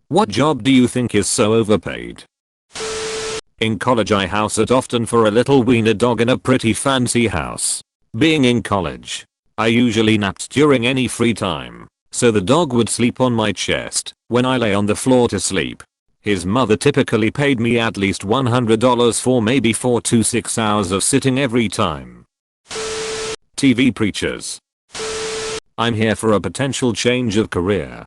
What job do you think is so overpaid? In college I house it often for a little wiener dog in a pretty fancy house. Being in college, I usually napped during any free time, so the dog would sleep on my chest when I lay on the floor to sleep. His mother typically paid me at least $100 for maybe 4 to 6 hours of sitting every time. TV preachers. I'm here for a potential change of career.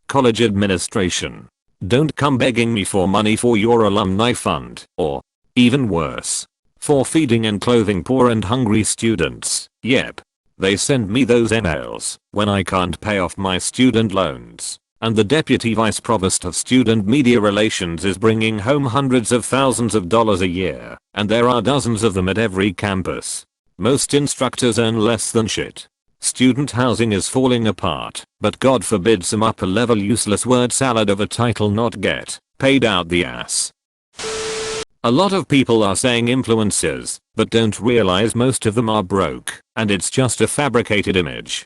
College administration. Don't come begging me for money for your alumni fund, or, even worse, for feeding and clothing poor and hungry students. Yep. They send me those emails when I can't pay off my student loans, and the deputy vice provost of student media relations is bringing home hundreds of thousands of dollars a year, and there are dozens of them at every campus. Most instructors earn less than shit. Student housing is falling apart, but God forbid some upper level useless word salad of a title not get paid out the ass. A lot of people are saying influencers, but don't realize most of them are broke, and it's just a fabricated image.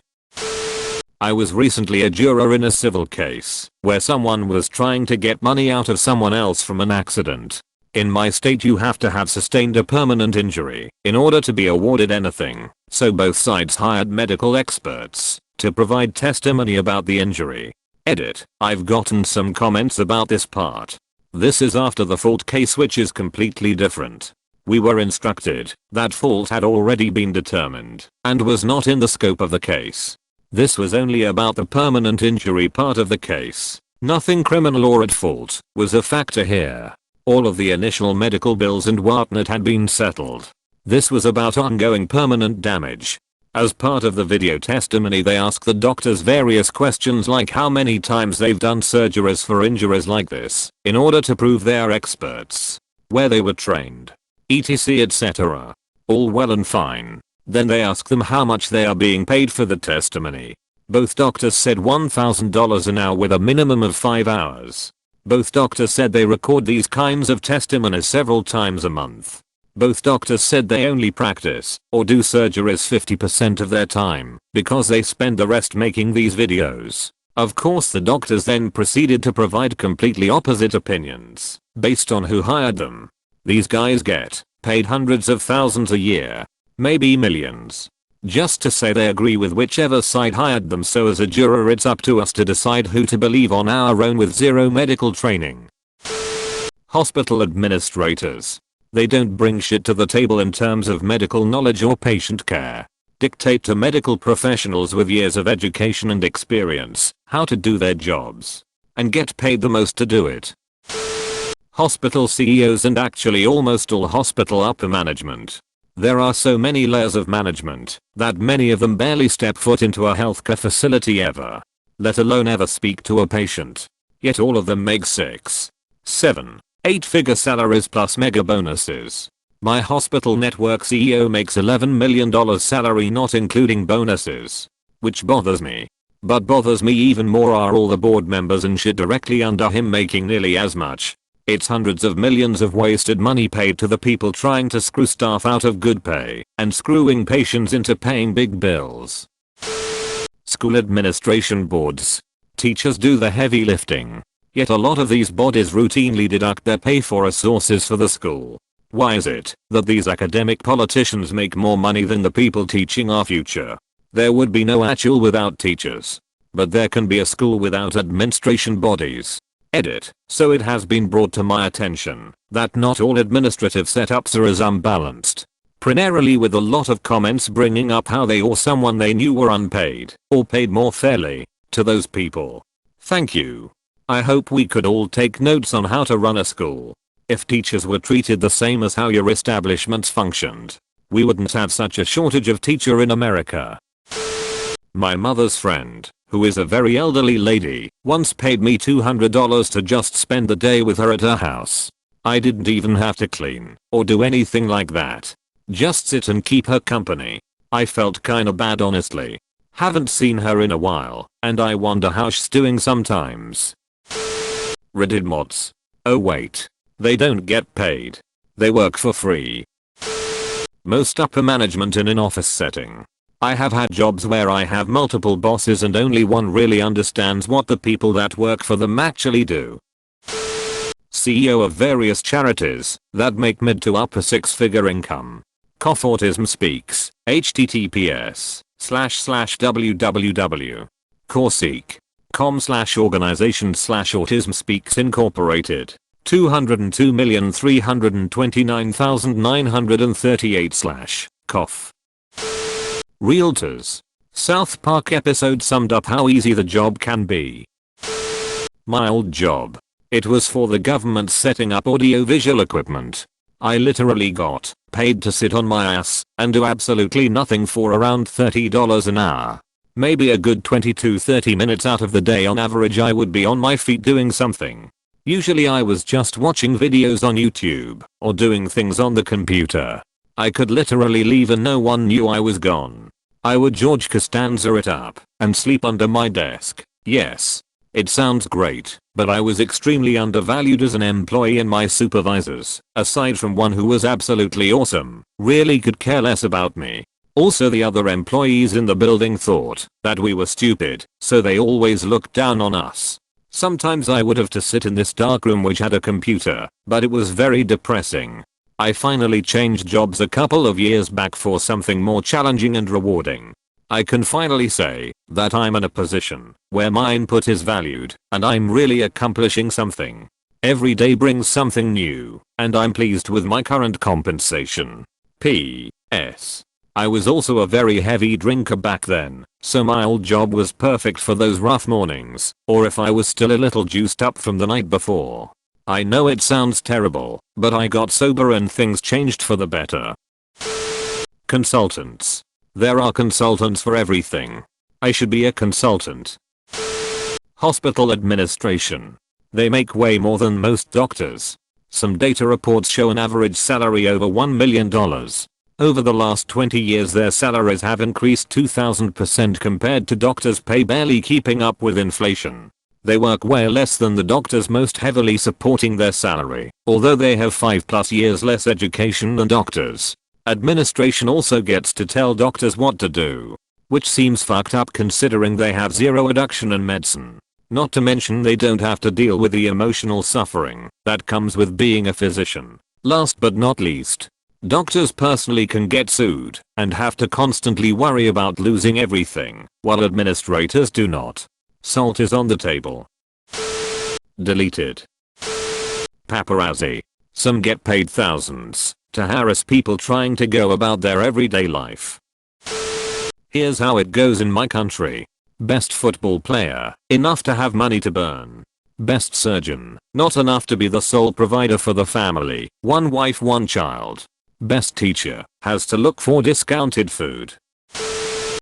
I was recently a juror in a civil case, where someone was trying to get money out of someone else from an accident. In my state you have to have sustained a permanent injury in order to be awarded anything, so both sides hired medical experts to provide testimony about the injury. Edit. I've gotten some comments about this part. This is after the fault case, which is completely different. We were instructed that fault had already been determined and was not in the scope of the case. This was only about the permanent injury part of the case. Nothing criminal or at fault was a factor here. All of the initial medical bills and whatnot had been settled. This was about ongoing permanent damage. As part of the video testimony they ask the doctors various questions like how many times they've done surgeries for injuries like this, in order to prove they are experts, where they were trained, etc etc. All well and fine. Then they ask them how much they are being paid for the testimony. Both doctors said $1,000 an hour with a minimum of 5 hours. Both doctors said they record these kinds of testimonies several times a month. Both doctors said they only practice or do surgeries 50% of their time because they spend the rest making these videos. Of course the doctors then proceeded to provide completely opposite opinions based on who hired them. These guys get paid hundreds of thousands a year, maybe millions, just to say they agree with whichever side hired them. So as a juror it's up to us to decide who to believe on our own with zero medical training. Hospital administrators. They don't bring shit to the table in terms of medical knowledge or patient care. Dictate to medical professionals with years of education and experience how to do their jobs, and get paid the most to do it. Hospital CEOs and actually almost all hospital upper management. There are so many layers of management that many of them barely step foot into a healthcare facility ever, let alone ever speak to a patient. Yet all of them make 6, 7, 8-figure salaries plus mega bonuses. My hospital network CEO makes $11 million salary not including bonuses, which bothers me. But bothers me even more are all the board members and shit directly under him making nearly as much. It's hundreds of millions of wasted money paid to the people trying to screw staff out of good pay and screwing patients into paying big bills. School administration boards. Teachers do the heavy lifting. Yet a lot of these bodies routinely deduct their pay for resources for the school. Why is it that these academic politicians make more money than the people teaching our future? There would be no actual without teachers. But there can be a school without administration bodies. Edit. So it has been brought to my attention that not all administrative setups are as unbalanced. Primarily with a lot of comments bringing up how they or someone they knew were unpaid or paid more fairly to those people. Thank you. I hope we could all take notes on how to run a school. If teachers were treated the same as how your establishments functioned, we wouldn't have such a shortage of teacher in America. My mother's friend, who is a very elderly lady, once paid me $200 to just spend the day with her at her house. I didn't even have to clean or do anything like that. Just sit and keep her company. I felt kinda bad honestly. Haven't seen her in a while, and I wonder how she's doing sometimes. Reddit mods. Oh wait. They don't get paid. They work for free. Most upper management in an office setting. I have had jobs where I have multiple bosses and only one really understands what the people that work for them actually do. CEO of various charities that make mid to upper six-figure income. Autism Speaks, https://www.coreseek.com/organization/Autism Speaks Incorporated. 202,329,938/. Realtors. South Park episode summed up how easy the job can be. My old job. It was for the government setting up audio-visual equipment. I literally got paid to sit on my ass and do absolutely nothing for around $30 an hour. Maybe a good 20 to 30 minutes out of the day on average I would be on my feet doing something. Usually I was just watching videos on YouTube or doing things on the computer. I could literally leave and no one knew I was gone. I would George Costanza it up and sleep under my desk. Yes. It sounds great, but I was extremely undervalued as an employee and my supervisors, aside from one who was absolutely awesome, really could care less about me. Also the other employees in the building thought that we were stupid, so they always looked down on us. Sometimes I would have to sit in this dark room which had a computer, but it was very depressing. I finally changed jobs a couple of years back for something more challenging and rewarding. I can finally say that I'm in a position where my input is valued and I'm really accomplishing something. Every day brings something new and I'm pleased with my current compensation. P.S. I was also a very heavy drinker back then, so my old job was perfect for those rough mornings or if I was still a little juiced up from the night before. I know it sounds terrible, but I got sober and things changed for the better. Consultants. There are consultants for everything. I should be a consultant. Hospital administration. They make way more than most doctors. Some data reports show an average salary over $1 million. Over the last 20 years their salaries have increased 2,000% compared to doctors' pay barely keeping up with inflation. They work way less than the doctors most heavily supporting their salary, although they have 5+ years less education than doctors. Administration also gets to tell doctors what to do, which seems fucked up considering they have zero education in medicine. Not to mention they don't have to deal with the emotional suffering that comes with being a physician. Last but not least, doctors personally can get sued and have to constantly worry about losing everything, while administrators do not. Salt is on the table. Deleted. Paparazzi. Some get paid thousands to harass people trying to go about their everyday life. Here's how it goes in my country. Best football player, enough to have money to burn. Best surgeon, not enough to be the sole provider for the family, one wife one child. Best teacher, has to look for discounted food.